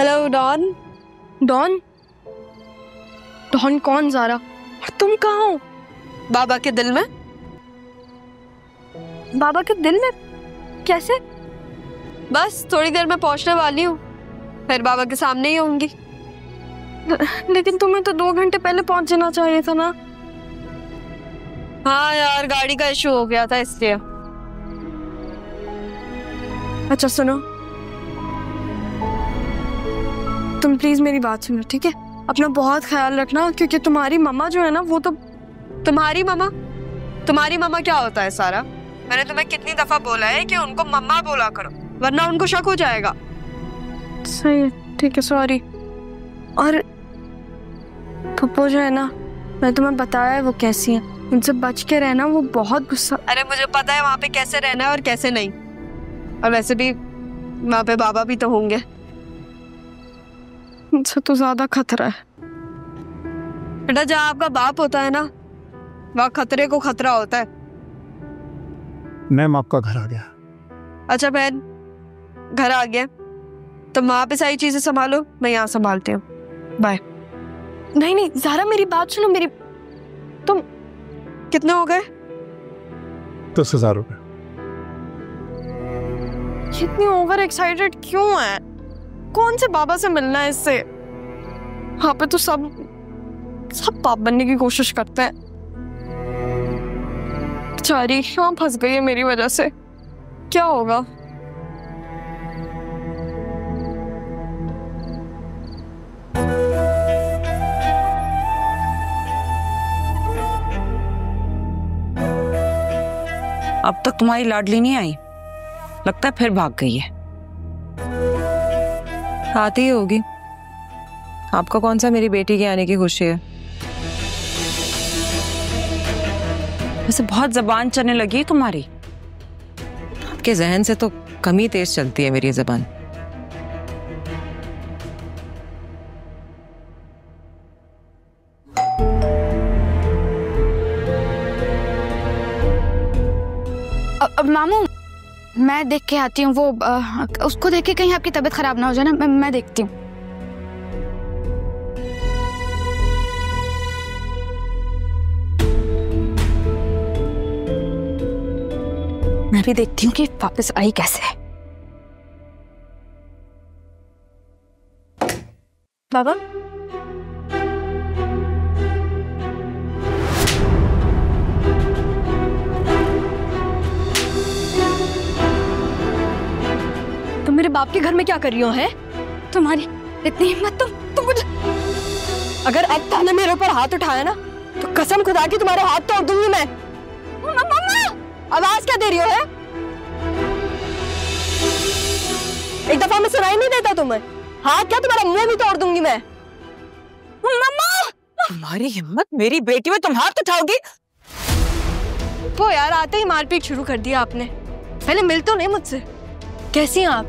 Hello don. Don? Don कौन ज़ारा? और तुम कहाँ हो? बाबा के दिल में। बाबा के दिल में? कैसे? बस थोड़ी देर में पहुंचने वाली हूँ, फिर बाबा के सामने ही होंगी। लेकिन तुम्हें तो 2 घंटे पहले पहुंच जाना चाहिए था ना। हाँ यार, गाड़ी का इशू हो गया था इसलिए। अच्छा सुनो, तुम प्लीज मेरी बात सुनो, ठीक है? अपना बहुत ख्याल रखना, क्योंकि तुम्हारी मम्मा जो है ना, वो तो। तुम्हारी मम्मा क्या होता है सारा? मैंने तुम्हें कितनी दफा बोला है कि उनको मम्मा बोला करो, वरना उनको शक हो जाएगा। सही है, ठीक है, सॉरी। और पप्पू जो है ना, मैंने तुम्हें बताया है वो कैसी है, उनसे बच के रहना, वो बहुत गुस्सा। अरे मुझे पता है वहाँ पे कैसे रहना है और कैसे नहीं, और वैसे भी वहाँ पे बाबा भी तो होंगे। उनसे तो ज्यादा खतरा है। बेटा, जहाँ आपका बाप होता है ना, वहाँ खतरे को खतरा होता है। मैम आपका घर आ गया। अच्छा बहन, घर आ गया, तुम वहाँ पे सारी चीजें संभालो, मैं यहाँ संभालती हूँ। बाय। नहीं नहीं ज़ारा, मेरी बात सुनो। मेरी तुम कितने हो गए? 10,000 रुपये। इतनी ओवर एक्साइटेड क्यों है? कौन से बाबा से मिलना है इससे? यहाँ पे तो सब पाप बनने की कोशिश करते हैं। बेचारी क्यों फंस गई है मेरी वजह से? क्या होगा? अब तक तुम्हारी लाडली नहीं आई, लगता है फिर भाग गई है। आती ही होगी। आपका कौन सा मेरी बेटी के आने की खुशी है? वैसे बहुत जबान चलने लगी है तुम्हारी। आपके जहन से तो कम ही तेज चलती है मेरी जबान। अब मामू, मैं देख के आती हूँ। वो उसको देख के कहीं आपकी तबीयत खराब ना हो जाए ना। मैं देखती हूँ। मैं भी देखती हूँ कि वापस आई कैसे। बाबा, तुम मेरे बाप के घर में क्या कर रही हो? है तुम्हारी इतनी हिम्मत? तुम मुझे, अगर अब तुमने मेरे ऊपर हाथ उठाया ना, तो कसम खुदा की तुम्हारे हाथ तोड़ दूंगी मैं। मम्मा, आवाज क्या दे रही हो? है एक दफा में सुनाई नहीं देता तुम्हें? हाथ क्या, तुम्हारा मुंह भी तोड़ दूंगी मैं। मम्मा, तुम्हारी हिम्मत, मेरी बेटी में तुम हाथ उठाओगी? वो यार, आते ही मारपीट शुरू कर दिया आपने। पहले मिल तो नहीं मुझसे। कैसी हैं आप?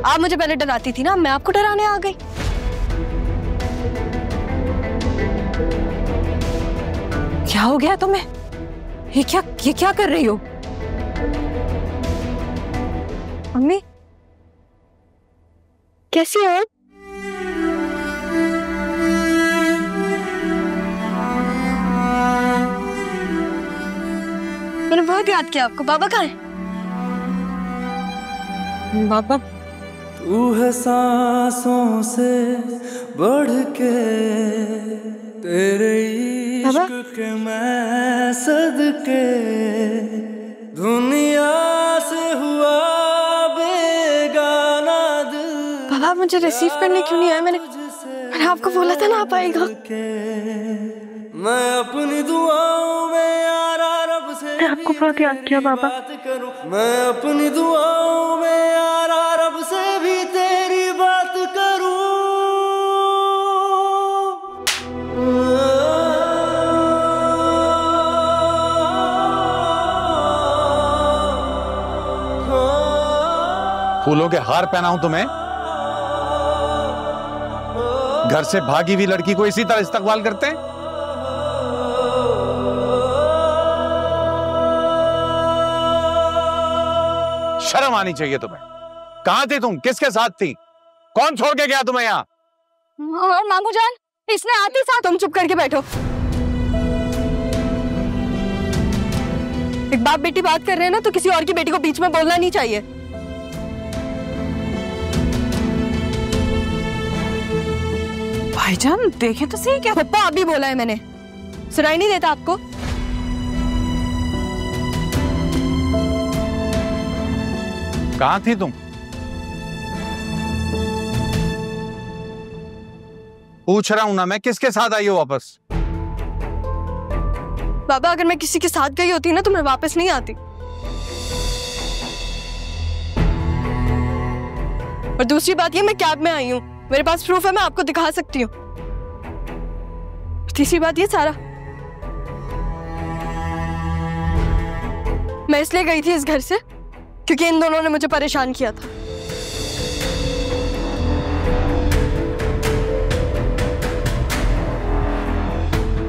आप मुझे पहले डराती थी ना, मैं आपको डराने आ गई। क्या हो गया तुम्हें? ये क्या कर रही हो? मम्मी, कैसी हो? मैंने बहुत याद किया आपको। बाबा कहाँ है? बाबा, तू है सांसों से बढ़ के, तेरे इश्क के मैं सदके, दुनिया से हुआ बेगाना दिल। बाबा, आप मुझे रिसीव करने क्यों नहीं आए? मैंने आपको बोला था ना आप आएगा। मैं अपनी दुआओं में यार रब से आपको बहुत याद किया बाबा। मैं अपनी दुआओं में यार रब से भी तेरी बात करूं। फूलों के हार पहनाऊं तुम्हें? घर से भागी हुई लड़की को इसी तरह इस्तकबाल करते हैं? शर्म आनी चाहिए तुम्हें। कहाँ थी तुम? किसके साथ थी? कौन छोड़ के गया तुम्हें यहाँ? और मामू जान, इसने आते साथ। तुम चुप करके बैठो। एक बाप बेटी बात कर रहे हैं ना, तो किसी और की बेटी को बीच में बोलना नहीं चाहिए। भाईजान देखे तो सही। क्या पप्पा अभी बोला है मैंने, सुनाई नहीं देता आपको? कहाँ थी तुम? पूछ रहा हूं ना मैं, किसके साथ आई हो वापस? बाबा अगर मैं किसी के साथ गई होती ना तो मैं वापस नहीं आती। और दूसरी बात ये, मैं कैब में आई हूँ, मेरे पास प्रूफ है, मैं आपको दिखा सकती हूँ। तीसरी बात ये, सारा मैं इसलिए गई थी इस घर से क्योंकि इन दोनों ने मुझे परेशान किया था।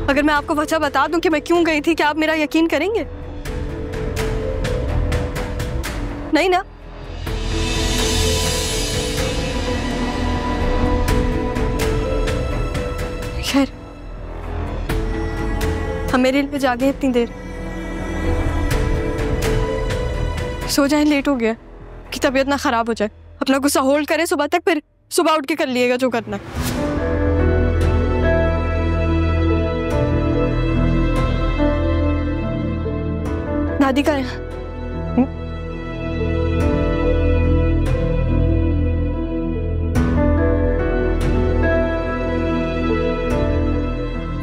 अगर मैं आपको वजह बता दूं कि मैं क्यों गई थी, क्या आप मेरा यकीन करेंगे? नहीं ना? खैर, हम मेरे लिए जागे इतनी देर, सो जाए, लेट हो गया कि तबीयत ना खराब हो जाए। अपना गुस्सा होल्ड करें सुबह तक, फिर सुबह उठ के कर लिएगा जो करना। दादी का है?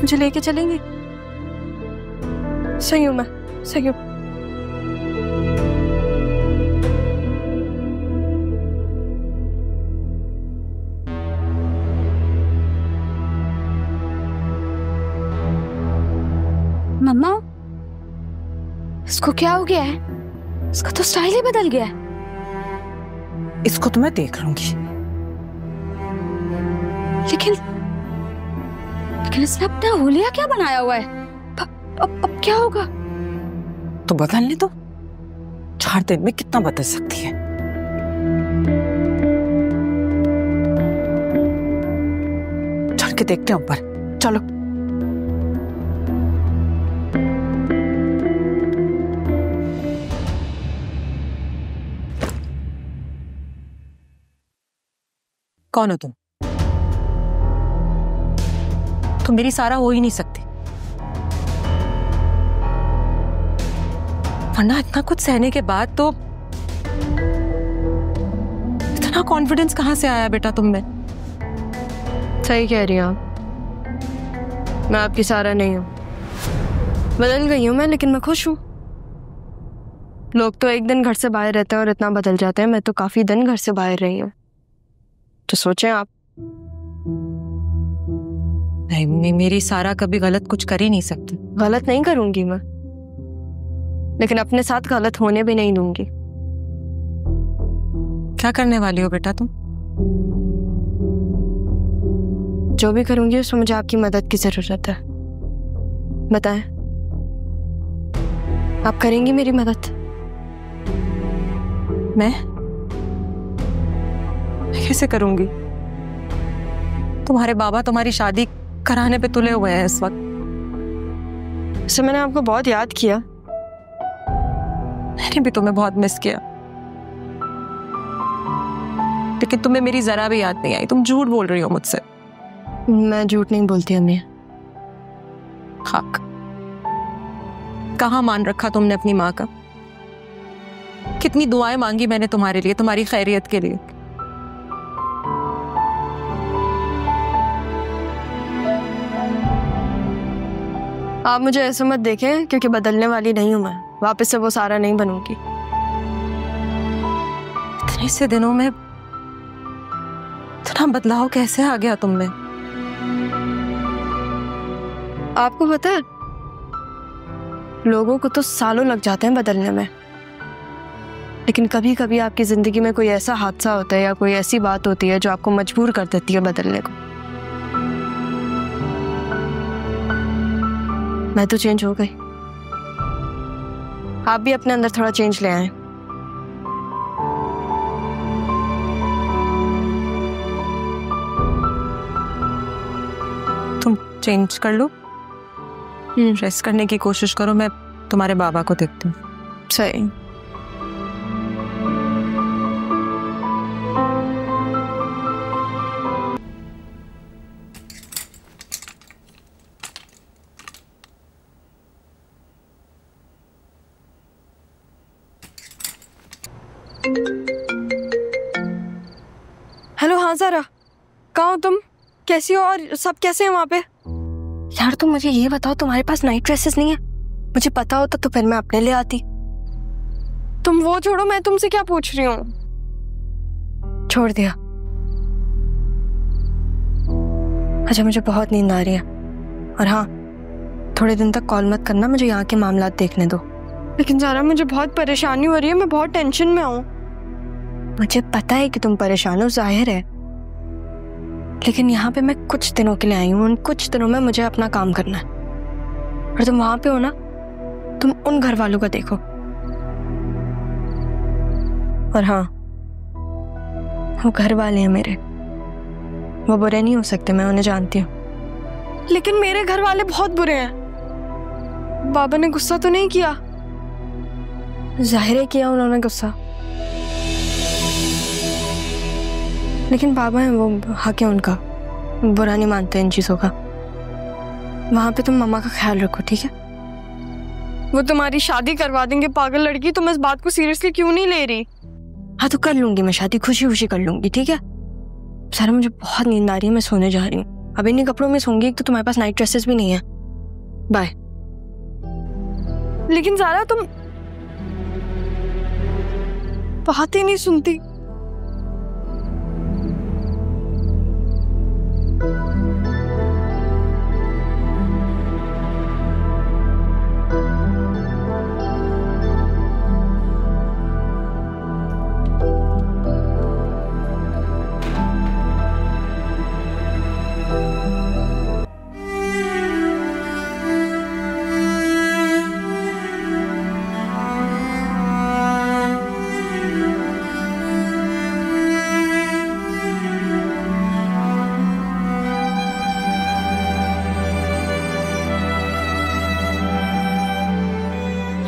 मुझे लेके चलेंगे? सही हूं मैं, सही हूं। मम्मा, इसको क्या हो गया है? इसका तो स्टाइल ही बदल गया है। इसको तो मैं देख लूंगी। लेकिन इसने अपना हुलिया क्या बनाया हुआ है? अब क्या होगा? तो बदलने दो, 4 दिन में कितना बदल सकती है। चल के देखते हैं ऊपर, चलो। कौन हो तुम? तुम मेरी सारा हो ही नहीं सकती, वरना इतना कुछ सहने के बाद तो इतना कॉन्फिडेंस कहां से आया बेटा तुम में? सही कह रही हैं आप, मैं आपकी सारा नहीं हूं। बदल गई हूं मैं, लेकिन मैं खुश हूं। लोग तो एक दिन घर से बाहर रहते हैं और इतना बदल जाते हैं, मैं तो काफी दिन घर से बाहर रही हूं। तो सोचें आप। नहीं, मेरी सारा कभी गलत कुछ कर ही नहीं सकती। गलत नहीं करूंगी मैं, लेकिन अपने साथ गलत होने भी नहीं दूंगी। क्या करने वाली हो बेटा तुम? जो भी करूंगी उसमें मुझे आपकी मदद की जरूरत है। बताएं, आप करेंगी मेरी मदद? मैं कैसे करूंगी? तुम्हारे बाबा तुम्हारी शादी कराने पे तुले हुए हैं इस वक्त। सर, मैंने आपको बहुत याद किया। मैंने भी तुम्हें बहुत मिस किया, लेकिन तुम्हें मेरी जरा भी याद नहीं आई। तुम झूठ बोल रही हो मुझसे। मैं झूठ नहीं बोलती अम्मी। हक कहाँ मान रखा तुमने अपनी माँ का? कितनी दुआएं मांगी मैंने तुम्हारे लिए, तुम्हारी खैरियत के लिए। आप मुझे ऐसे मत देखें, क्योंकि बदलने वाली नहीं हूं मैं। वापस से वो सारा नहीं बनूंगी। इतने से दिनों में इतना बदलाव कैसे आ गया तुम में? आपको पता है, लोगों को तो सालों लग जाते हैं बदलने में, लेकिन कभी कभी आपकी जिंदगी में कोई ऐसा हादसा होता है या कोई ऐसी बात होती है जो आपको मजबूर कर देती है बदलने को। मैं तो चेंज हो गई, आप भी अपने अंदर थोड़ा चेंज ले आए। चेंज कर लो, रेस्ट करने की कोशिश करो। मैं तुम्हारे बाबा को देखती हूँ। सही। हेलो, हाँ ज़रा, कहाँ हो तुम? कैसी हो और सब कैसे हैं वहाँ पे? यार तुम मुझे ये बताओ, तुम्हारे पास नाइट ड्रेसेस नहीं है? मुझे पता होता तो फिर मैं अपने लिए आती। तुम वो छोड़ो, मैं तुमसे क्या पूछ रही हूँ। छोड़ दिया। अच्छा, मुझे बहुत नींद आ रही है। और हाँ, थोड़े दिन तक कॉल मत करना, मुझे यहाँ के मामलात देखने दो। लेकिन ज़रा मुझे बहुत परेशानी हो रही है, मैं बहुत टेंशन में हूँ। मुझे पता है कि तुम परेशान हो, जाहिर है, लेकिन यहाँ पे मैं कुछ दिनों के लिए आई हूँ। उन कुछ दिनों में मुझे अपना काम करना है। और तुम वहां पे हो ना, तुम उन घर वालों का देखो। और हाँ, वो घर वाले हैं मेरे, वो बुरे नहीं हो सकते, मैं उन्हें जानती हूँ। लेकिन मेरे घर वाले बहुत बुरे हैं। बाबा ने गुस्सा तो नहीं किया? जाहिर है किया उन्होंने गुस्सा, लेकिन बाबा हैं, वो हक है उनका, बुरा नहीं मानते इन चीजों का। वहां पे तुम मम्मा का ख्याल रखो, ठीक है? वो तुम्हारी शादी करवा देंगे, पागल लड़की। तुम इस बात को सीरियसली क्यों नहीं ले रही? हाँ तो कर लूंगी मैं शादी, खुशी खुशी कर लूंगी, ठीक है? सारा मुझे बहुत नींद आ रही है, मैं सोने जा रही हूँ। अब इन्हीं कपड़ों में सोऊंगी, एक तो तुम्हारे पास नाइट ड्रेसेस भी नहीं है। बाय। लेकिन ज़ारा तुम बात ही नहीं सुनती।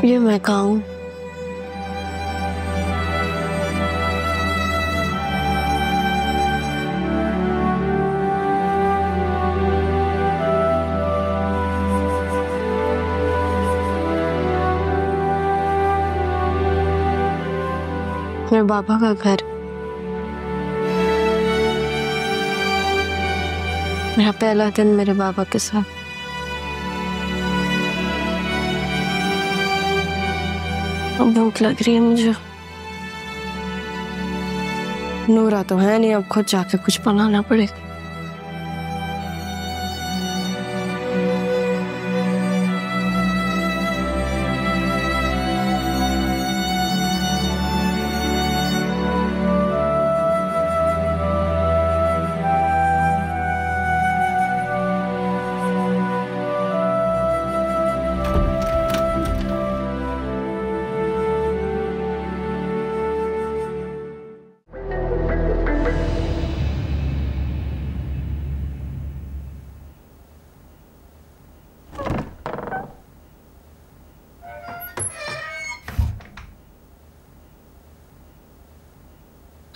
ये मैं कहाँ हूँ? मेरे बाबा का घर, मेरा पहला दिन मेरे बाबा के साथ। भूख लग रही है मुझे। नूरा तो है नहीं, अब खुद जाके कुछ बनाना पड़ेगा।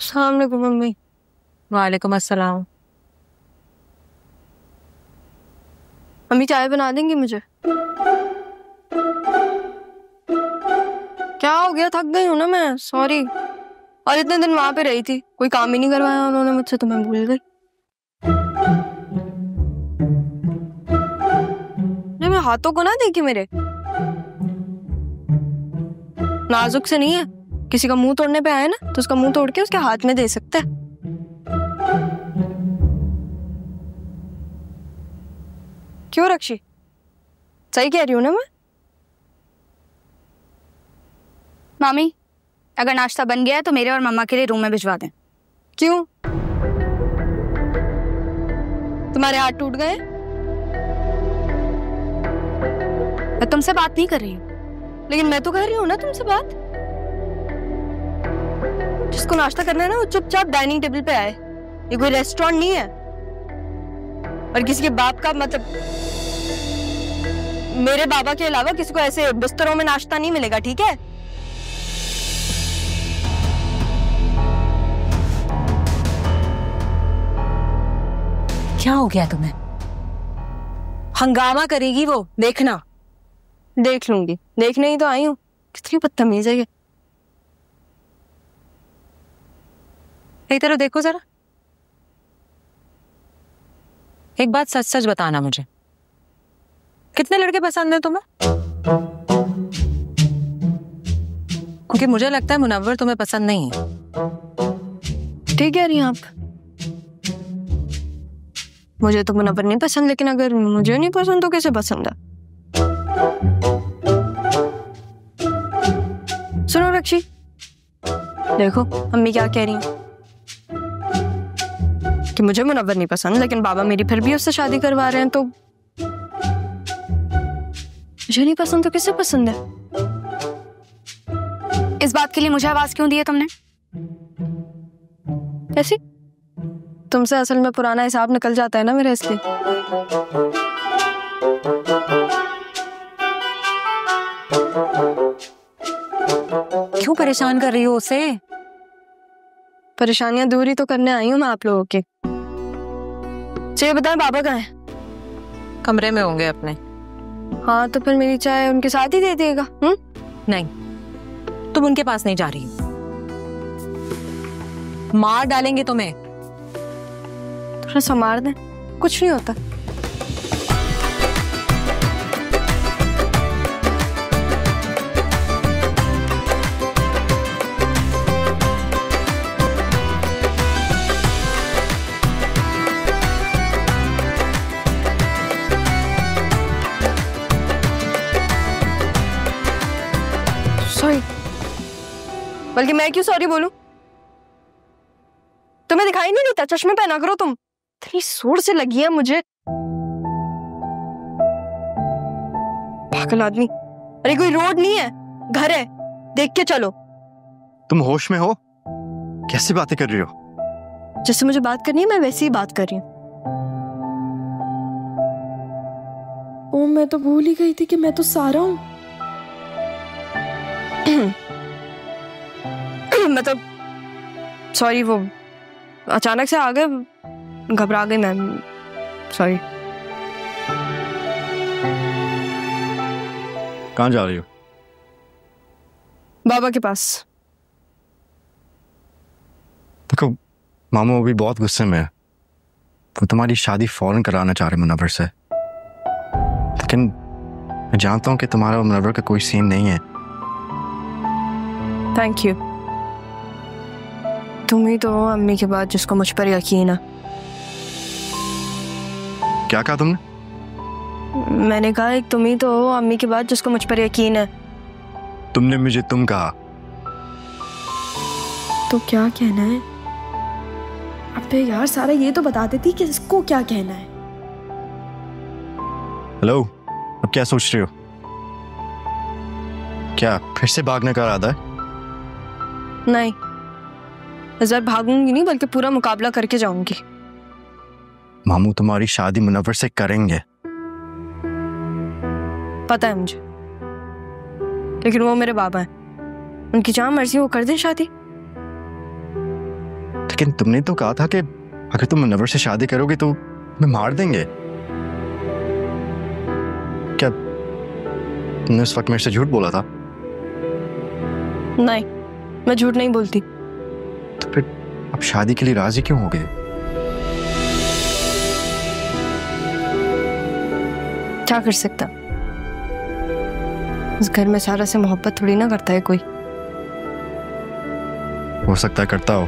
अस्सलाम वालेकुम मम्मी। वालेकुम अस्सलाम। मम्मी चाय बना देंगी मुझे? क्या हो गया, थक गई हूँ ना मैं, सॉरी। और इतने दिन वहां पे रही थी, कोई काम ही नहीं करवाया उन्होंने मुझसे, तो मैं भूल गई। नहीं, मैं हाथों को ना देखी मेरे, नाजुक से नहीं है। किसी का मुंह तोड़ने पे आए ना, तो उसका मुंह तोड़ के उसके हाथ में दे सकते हैं। क्यों रक्षी, सही कह रही हूँ ना मैं? मामी, अगर नाश्ता बन गया है तो मेरे और मम्मा के लिए रूम में भिजवा दें। क्यों, तुम्हारे हाथ टूट गए? मैं तुमसे बात नहीं कर रही हूँ। लेकिन मैं तो कर रही हूँ ना तुमसे बात। जिसको नाश्ता करना है ना, वो चुपचाप डाइनिंग टेबल पे आए। ये कोई रेस्टोरेंट नहीं है। और किसी के बाप का मतलब मेरे बाबा के अलावा किसी को ऐसे बिस्तरों में नाश्ता नहीं मिलेगा, ठीक है? क्या हो गया तुम्हें? हंगामा करेगी वो, देखना। देख लूंगी, देखने ही तो आई हूँ। कितनी बदतमीज है ये। एक तरह देखो जरा, एक बात सच सच बताना मुझे, कितने लड़के पसंद है तुम्हें? क्योंकि मुझे लगता है मुनव्वर तुम्हें पसंद नहीं है। ठीक कह रही हैं आप। मुझे तो मुनव्वर नहीं पसंद, लेकिन अगर मुझे नहीं पसंद तो किसे पसंद है? सुनो रक्षी, देखो अम्मी क्या कह रही हैं कि मुझे मुनव्वर नहीं पसंद, लेकिन बाबा मेरी फिर भी उससे शादी करवा रहे हैं, तो मुझे नहीं पसंद तो किसे पसंद है? इस बात के लिए मुझे आवाज क्यों दी है तुमने? ऐसी तुमसे असल में पुराना हिसाब निकल जाता है ना मेरा, इसलिए। क्यों परेशान कर रही हो उसे? परेशानियां दूर ही तो करने आई हूँ मैं आप लोगों के। चलिए बताएं, बाबा कहाँ है? कमरे में होंगे अपने। हाँ तो फिर मेरी चाय उनके साथ ही दे देगा। नहीं, तुम उनके पास नहीं जा रही, मार डालेंगे तुम्हें। थोड़ा संभाल दें, कुछ नहीं होता। सॉरी, बल्कि मैं क्यों सॉरी बोलूं? तुम्हें दिखाई नहीं देता? चश्मे पहना करो तुम। इतनी जोर से लगी है मुझे, पागल आदमी। अरे कोई रोड नहीं है, घर है, देख के चलो। तुम होश में हो? कैसी बातें कर रही हो? जैसे मुझे बात करनी है मैं वैसे ही बात कर रही हूँ। ओ मैं तो भूल ही गई थी कि मैं तो सारा हूँ। मतलब सॉरी, वो अचानक से आ गए, घबरा गई मैं, सॉरी। कहाँ जा रही हो? बाबा के पास। देखो मामू अभी बहुत गुस्से में है, वो तुम्हारी शादी फौरन कराना चाह रहे मुनव्वर से, लेकिन मैं जानता हूँ कि तुम्हारा और मुनव्वर का कोई सीन नहीं है। Thank you. तुम ही तो हो अम्मी के बाद जिसको मुझ पर यकीन है। क्या कहा तुमने? मैंने कहा एक तुम ही तो हो अम्मी के बाद जिसको मुझ पर यकीन है। तुमने मुझे तुम कहा। तो क्या कहना है? अबे यार सारा ये तो बता देती कि इसको क्या कहना है। हेलो, अब क्या सोच रही हो? क्या फिर से भागने का इरादा है? नहीं, इस बार भागूंगी नहीं, बल्कि पूरा मुकाबला करके जाऊंगी। मामू तुम्हारी शादी मुनव्वर से करेंगे। पता है मुझे, लेकिन वो मेरे बाबा हैं, उनकी जहां मर्जी वो कर दे शादी। लेकिन तुमने तो कहा था कि अगर तुम मुनव्वर से शादी करोगे तो मैं मार देंगे। क्या तुमने उस वक्त मेरे से झूठ बोला था? नहीं, मैं झूठ नहीं बोलती। तो फिर अब शादी के लिए राजी क्यों हो गए? क्या कर सकता, इस घर में सारा से मोहब्बत थोड़ी ना करता है कोई। हो सकता है करता हो,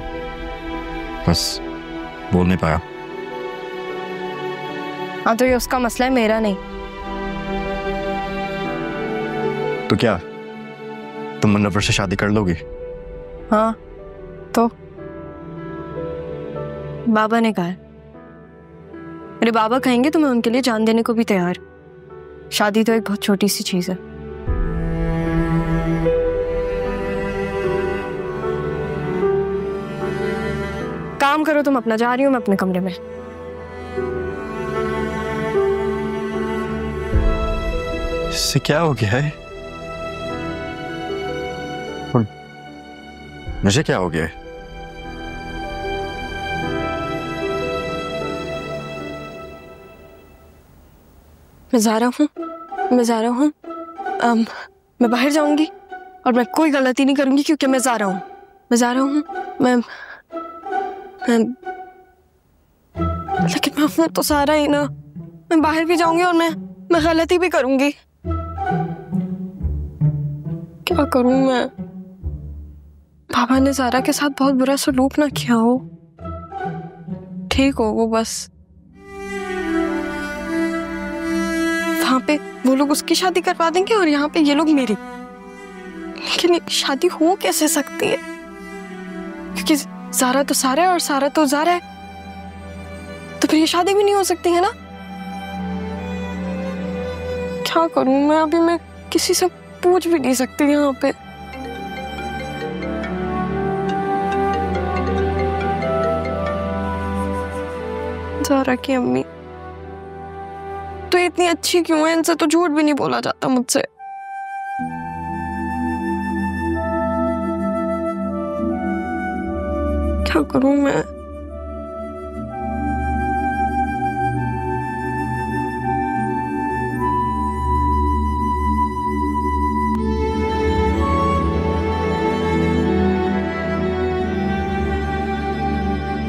बस बोल नहीं पाया। हाँ तो ये उसका मसला है, मेरा नहीं। तो क्या तुम मुनव्वर से शादी कर लोगी? हाँ तो बाबा ने कहा है, मेरे बाबा कहेंगे तो मैं उनके लिए जान देने को भी तैयार। शादी तो एक बहुत छोटी सी चीज है। काम करो तुम अपना, जा रही हूँ मैं अपने कमरे में। इससे क्या हो गया है? और मुझे क्या हो गया है? मैं जा रहा हूँ मैं बाहर जाऊंगी और मैं कोई गलती नहीं करूंगी क्योंकि मैं जा रहा हूँ मैं लेकिन मैं हूं तो सारा ही ना। मैं बाहर भी जाऊंगी और मैं गलती भी करूंगी। क्या करूं मैं? पापा ने सारा के साथ बहुत बुरा सलूक ना किया हो, ठीक हो वो बस। वहां पे वो लोग उसकी शादी करवा देंगे और यहाँ पे ये लोग मेरी। लेकिन शादी हो कैसे सकती है? क्योंकि ज़ारा तो सारा है और सारा तो ज़ारा है, तो फिर ये शादी भी नहीं हो सकती है ना। क्या करूं मैं? अभी मैं किसी से पूछ भी नहीं सकती यहाँ पे। ज़ारा की अम्मी तो इतनी अच्छी क्यों है? इनसे तो झूठ भी नहीं बोला जाता मुझसे। क्या करूं मैं?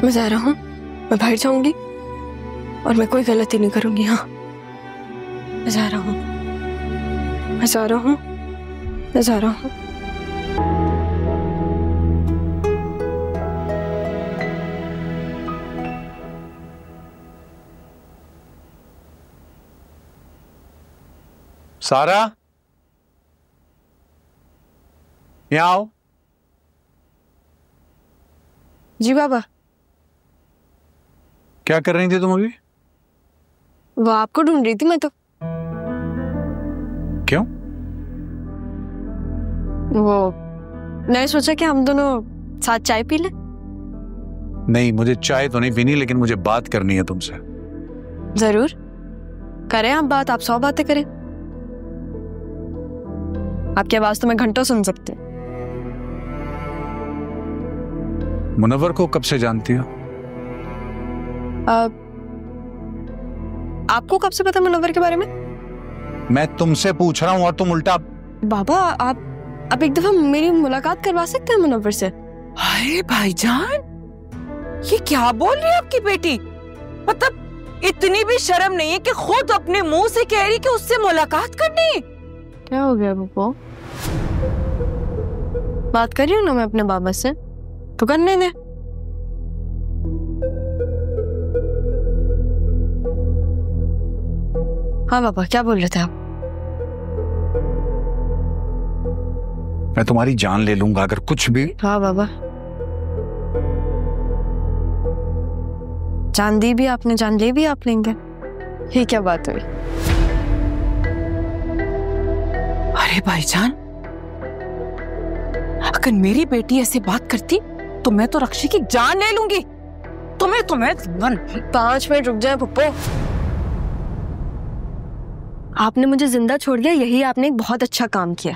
मैं जा रहा हूँ, मैं बाहर जाऊंगी और मैं कोई गलती नहीं करूंगी। हाँ, मैं जा रहा हूँ, मैं जा रहा हूँ, मैं जा रहा हूँ। सारा, यहाँ आओ। जी बाबा। क्या कर रही थी तुम अभी? वो आपको ढूंढ रही थी मैं तो। क्यों? वो मैंने सोचा कि हम दोनों साथ चाय पी लें। नहीं, मुझे चाय तो नहीं पीनी, लेकिन मुझे बात करनी है तुमसे। जरूर करें आप बात, आप 100 बातें करें। आपकी आवाज तो मैं घंटों सुन सकती हूँ। मुनव्वर को कब से जानती हो? आपको कब से पता मुनव्वर के बारे में? मैं तुमसे पूछ रहा हूँ और तुम उल्टा। बाबा आप एक दफा मेरी मुलाकात करवा सकते हैं मुनव्वर से? अरे भाईजान, ये क्या बोल रही है आपकी बेटी? मतलब इतनी भी शर्म नहीं है कि खुद अपने मुंह से कह रही कि उससे मुलाकात करनी। क्या हो गया पप्पू? बात कर रही हूँ ना मैं अपने बाबा से, तो करने दे। हाँ बाबा, क्या बोल रहे थे आप? मैं तुम्हारी जान ले लूंगा अगर कुछ भी। हाँ बाबा, जान दी भी आपने, जान ले भी आप लेंगे। ये क्या बात हुई? अरे भाईजान, अगर मेरी बेटी ऐसे बात करती तो मैं तो रक्षी की जान ले लूंगी। तुम्हें 5 मिनट रुक जाए पप्पू। आपने मुझे जिंदा छोड़ दिया, यही आपने एक बहुत अच्छा काम किया।